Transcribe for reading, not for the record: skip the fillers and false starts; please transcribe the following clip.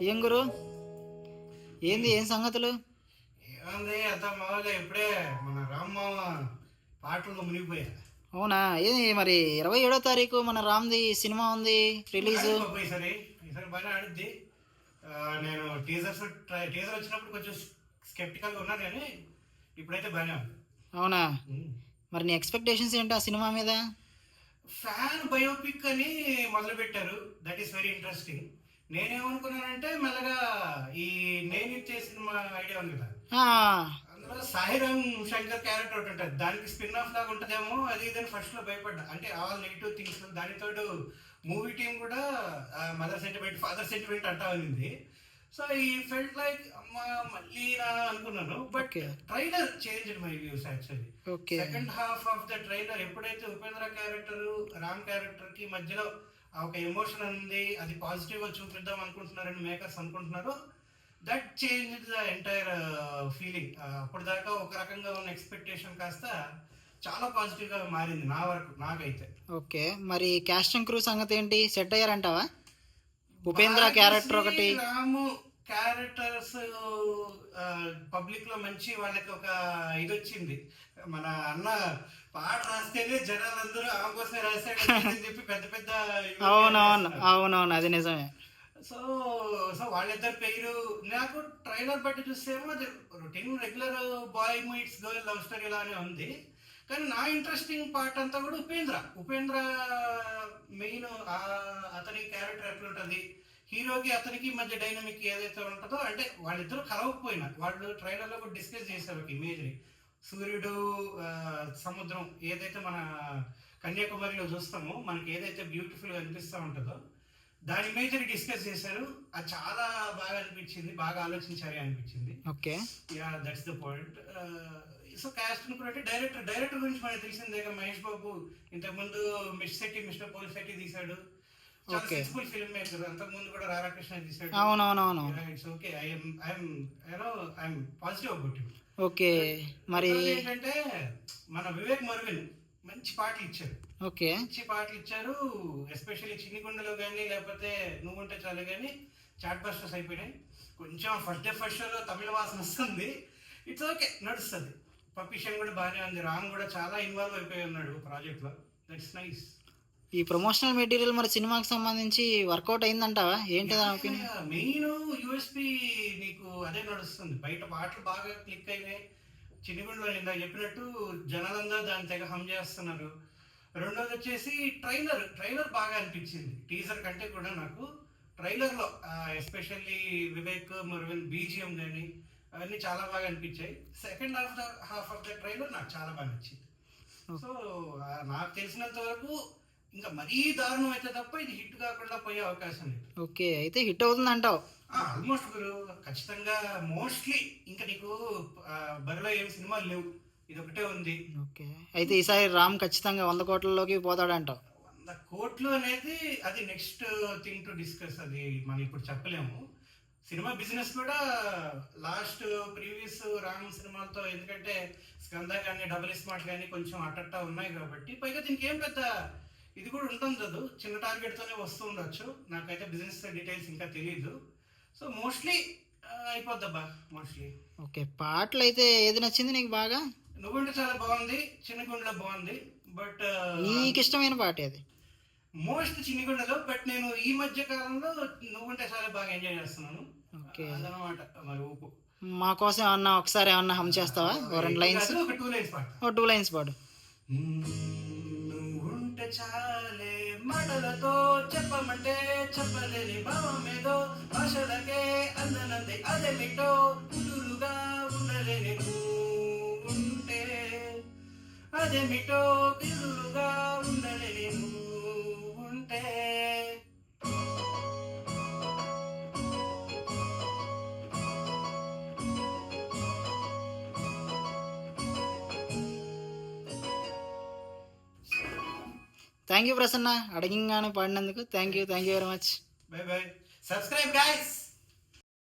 ఏం గురు, ఏంది ఏం సంగతులు? ఏముంది అంత మామూలుగా ఇప్పుడే మన రామ్మావ పాటల్లో మునిగిపోయా. అవునా? ఏది మరి 27వ తారీఖు మన రామ్ది సినిమా ఉంది రిలీజ్. ఈసారి ఈసారి బాగానే ఆడుద్ది. నేను టీజర్ వచ్చినప్పుడు కొంచెం స్కెప్టికల్గా ఉన్నా కానీ ఇప్పుడైతే బాగానే ఉంది. అవునా? మరి నీ ఎక్స్పెక్టేషన్స్ ఏంటి ఆ సినిమా మీద? ఫ్యాన్ బయోపిక్ అని మొదలు పెట్టారు. That is very interesting. నేనేమనుకున్నానంటే మెల్లగా ఈ నేను ఇచ్చే సినిమా ఐడియా ఉంది కదా, అందులో సాయిరామ్ శంకర్ క్యారెక్టర్ ఒకటి ఉంటుంది, దానికి స్పిన్ ఆఫ్ లాగా ఉంటుందేమో అది ఇదని ఫస్ట్ లో భయపడ్డా. అంటే ఆల్ నెగిటివ్ థింగ్స్, దానితో మూవీ టీం కూడా మదర్ సెంటిమెంట్ ఫాదర్ సెంటిమెంట్ అంటా ఉంది. సో ఈ ఫెల్ట్ లైక్ అమ్మా మళ్ళీ అనుకున్నాను. But trailer change my views actually. Second half of the trailer ఎప్పుడైతే ఉపేంద్ర క్యారెక్టర్ రామ్ క్యారెక్టర్ కి మధ్యలో ఒక ఎమోషన్ ఉంది, అది పాజిటివ్ గా చూపిద్దాం అనుకుంటున్నారని మేకర్స్ అనుకుంటున్నారు. That change the entire feeling. అప్పుడు దాకా ఒక రకంగా ఉన్న ఎక్స్పెక్టేషన్ కాస్త చాలా పాజిటివ్ గా మారింది నా వరకు, నాకైతే. ఓకే, మరి క్యాస్ట్ అండ్ క్రూ సంగతి ఏంటి? సెట్ అయ్యారంటావా? ఉపేంద్ర క్యారెక్టర్ ఒకటి, రాము క్యారెక్టర్స్ పబ్లిక్ లో మంచి వాళ్ళకి ఒక ఇది వచ్చింది. మన అన్న పాట రాస్తేనే జనాలందరూ ఆమె కోసమే రాశాడు చెప్పి పెద్ద పెద్ద అవునవును అది నిజమే. సో సో వాళ్ళిద్దరు పేరు నాకు ట్రైలర్ బట్టి చూస్తేమో అది routine regular boy meets girl love story లానే ఉంది. కానీ నా ఇంట్రెస్టింగ్ పార్ట్ అంతా కూడా ఉపేంద్ర మెయిన్ అతని క్యారెక్టర్ ఎట్లుంటుంది, హీరోకి అతనికి మధ్య డైనమిక్ ఏదైతే ఉంటుందో, అంటే వాళ్ళిద్దరూ కలవకపోయినా వాళ్ళు ట్రైలర్లో కూడా డిస్కస్ చేశారు ఒక ఇమేజ్ని. సూర్యుడు సముద్రం ఏదైతే మన కన్యాకుమారిలో చూస్తామో మనకి ఏదైతే బ్యూటిఫుల్గా అనిపిస్తూ ఉంటుందో దాని ఇమేజ్ని డిస్కస్ చేశారు. అది చాలా బాగా అనిపించింది, బాగా ఆలోచించారు అనిపించింది. Okay, yeah that's the point. So caste అంటే డైరెక్టర్ గురించి మనకు తెలిసిందే, మహేష్ బాబు ఇంతకుముందు మిస్టర్ పోలిశెట్టి తీశాడు, చాలా సక్సెస్ఫుల్ ఫిల్మ్ మేకర్. అంతకుముందు కూడా రాధాకృష్ణ తీశాడు. అవునవునవును. It's okay, I'm positive about it. Okay, మరి ఏంటంటే మన వివేక్ మర్విన్ మంచి పాటలు ఇచ్చారు. ఓకే, మంచి పాటలు ఇచ్చారు. ఎస్పెషల్లీ చిన్నిగుండలో కానీ లేకపోతే నువ్వుంటే చాలు కానీ చాట్ బస్టర్స్ అయిపోయినాయి. కొంచెం ఫస్ట్ షోలో తమిళ వాసన వస్తుంది. ఇట్స్ ఓకే, నడుస్తుంది. పపిషన్ కూడా బాగానే ఉంది. రామ్ కూడా చాలా ఇన్వాల్వ్ అయిపోయి ఉన్నాడు ప్రాజెక్ట్ లో. That's nice. ఈ ప్రమోషనల్ మెటీరియల్ మరి సినిమాకి సంబంధించి వర్కౌట్ అయిందంటావా? ఏంటి మెయిన్ యూఎస్పి నీకు అదే నడుస్తుంది. బయట పాటలు బాగా క్లిక్ అయినాయి. చిన్నగుండలో ఇందాక చెప్పినట్టు జనాలందరూ దాన్ని తెగ హమ్ చేస్తున్నారు. రెండోది వచ్చేసి ట్రైలర్ బాగా అనిపించింది టీజర్ కంటే కూడా. నాకు ట్రైలర్లో ఎస్పెషల్లీ వివేక్ మర్విన్ బీజిఎం కానీ అవన్నీ చాలా బాగా అనిపించాయి. Second half of the trailer నాకు చాలా బాగా నచ్చింది. సో నాకు తెలిసినంత వరకు ఇంకా మరీ దారుణం అయితే తప్ప ఇది హిట్ కాకుండా పోయే అవకాశం లేదు. ఓకే, అయితే హిట్ అవుతుంది అంటావు? ఆల్మోస్ట్ గురు, ఖచ్చితంగా. మోస్ట్లీ ఇంకా నీకు బరిలో ఏం సినిమాలు లేవు, ఇది ఒకటే ఉంది. ఓకే, అయితే ఈసారి రామ్ ఖచ్చితంగా 100 కోట్లలోకి పోతాడంటావు? 100 కోట్లు అనేది అది నెక్స్ట్ థింగ్ టు డిస్కస్. అది మనం ఇప్పుడు చెప్పలేము. సినిమా బిజినెస్ కూడా లాస్ట్ ప్రీవియస్ రామ్ సినిమాలతో, ఎందుకంటే స్కంద కానీ డబుల్ స్మార్ట్ కానీ కొంచెం అట్టట్టా ఉన్నాయి కాబట్టి, పైగా దీనికి ఏం పెద్ద ఇది కూడా ఉంటుంది, చిన్న టార్గెట్తోనే వస్తూ ఉండొచ్చు. నాకైతే బిజినెస్ డీటెయిల్స్ ఇంకా తెలియదు. సో మోస్ట్లీ అయిపోద్దబ్బా, మోస్ట్లీ. ఓకే, పాటలు అయితే ఏది నచ్చింది నీకు బాగా? నువ్వుంటే చాలా బాగుంది, చిన్నగుండలో బాగుంది. బట్ నీకు ఇష్టమైన పాట ఏది? మోస్ట్ చిన్నగుండలో. బట్ నేను ఈ మధ్య కాలంలో నువ్వుంటే చాలా బాగా ఎంజాయ్ చేస్తున్నాను. ఓకే, అదనమాట మరి ఊపు. మా కోసం ఏమన్నా ఒకసారి ఏమన్నా హమ్ చేస్తావా? 2 లైన్స్, ఒక 2 లైన్స్ పాట. 2 లైన్స్ పాడు. నువ్వుంటే చాలే మాటలతో చెప్పమంటే చెప్పలేని భావమేదో, భాషలకే అందనంది అదేమిటో, కుదురుగా ఉండలేని ఉంటే అదేమిటో, కుదురుగా ఉండలేని ఉంటే. థ్యాంక్ యూ ప్రసన్న, అడగంగానే పాడినందుకు. Thank you very much. Bye bye. Subscribe guys.